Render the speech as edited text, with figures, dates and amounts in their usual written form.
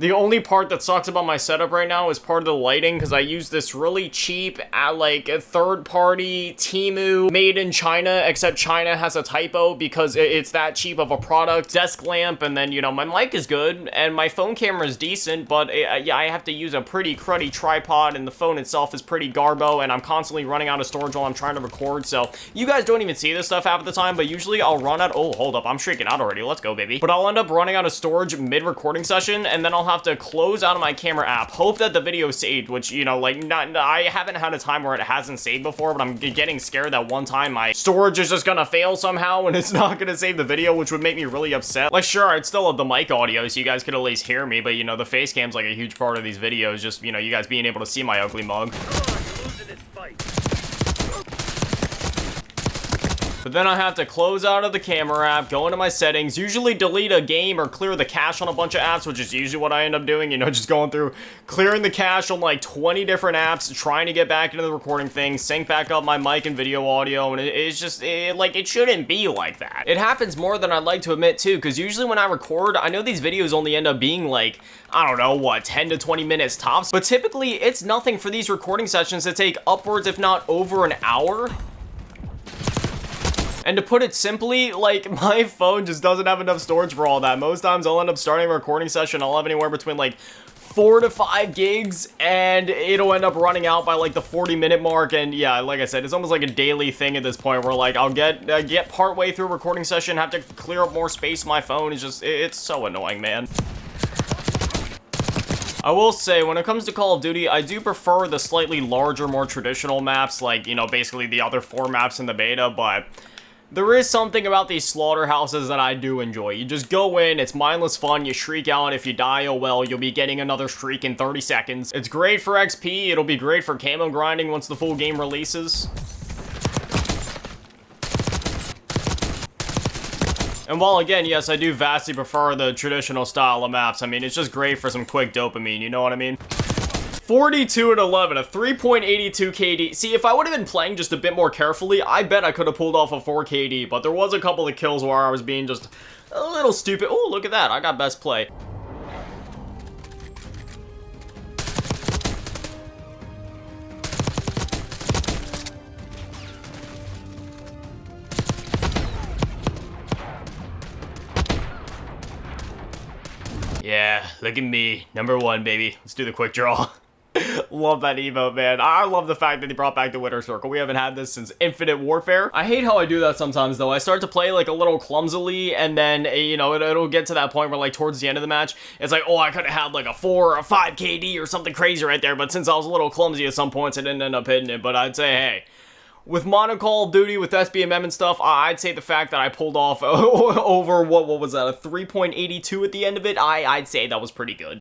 The only part that sucks about my setup right now is part of the lighting, because I use this really cheap, like, a third-party Temu made in China, except China has a typo because it's that cheap of a product. Desk lamp, and then, you know, my mic is good, and my phone camera is decent, but yeah, I have to use a pretty cruddy tripod, and the phone itself is pretty garbo, and I'm constantly running out of storage while I'm trying to record, so you guys don't even see this stuff half the time, but usually I'll run out. Oh, hold up, I'm shrieking out already. Let's go, baby. But I'll end up running out of storage mid-recording session, and then I'll have to close out of my camera app, hope that the video saved, which, you know, like, I haven't had a time where it hasn't saved before, but I'm getting scared that one time my storage is just gonna fail somehow and it's not gonna save the video, which would make me really upset. Like, sure, I'd still have the mic audio so you guys could at least hear me, but, you know, the face cam's like a huge part of these videos, just, you know, you guys being able to see my ugly mug. But then I have to close out of the camera app, go into my settings, usually delete a game or clear the cache on a bunch of apps, which is usually what I end up doing, you know, just going through, clearing the cache on like 20 different apps, trying to get back into the recording thing, sync back up my mic and video audio, and it's just, like, it shouldn't be like that. It happens more than I'd like to admit too, because usually when I record, I know these videos only end up being like, I don't know, what, 10 to 20 minutes tops, but typically it's nothing for these recording sessions to take upwards, if not over an hour. And to put it simply, like, my phone just doesn't have enough storage for all that. Most times I'll end up starting a recording session, I'll have anywhere between like 4 to 5 gigs, and it'll end up running out by like the 40-minute mark. And yeah, like I said, it's almost like a daily thing at this point where like I'll get partway through a recording session, have to clear up more space on my phone. It's just, it's so annoying, man. I will say, when it comes to Call of Duty, I do prefer the slightly larger, more traditional maps, like, you know, basically the other 4 maps in the beta, but there is something about these slaughterhouses that I do enjoy. You just go in, it's mindless fun, you shriek out, and if you die, oh well, you'll be getting another streak in 30 seconds. It's great for XP, it'll be great for camo grinding once the full game releases. And while, again, yes, I do vastly prefer the traditional style of maps, I mean, it's just great for some quick dopamine, you know what I mean? 42 and 11, a 3.82 KD. See, if I would have been playing just a bit more carefully, I bet I could have pulled off a 4 KD, but there was a couple of kills where I was being just a little stupid. Oh, look at that, I got best play. Yeah, look at me, #1, baby. Let's do the quick draw. Love that emote, man. I love the fact that he brought back the Winter Circle. We haven't had this since Infinite Warfare. I hate how I do that sometimes, though. I start to play, like, a little clumsily, and then, you know, it'll get to that point where, like, towards the end of the match, it's like, oh, I could have had, like, a 4 or a 5 KD or something crazy right there, but since I was a little clumsy at some points, I didn't end up hitting it. But I'd say, hey, with Modern Call of Duty, with SBMM and stuff, I'd say the fact that I pulled off over, what was that, a 3.82 at the end of it, I'd say that was pretty good.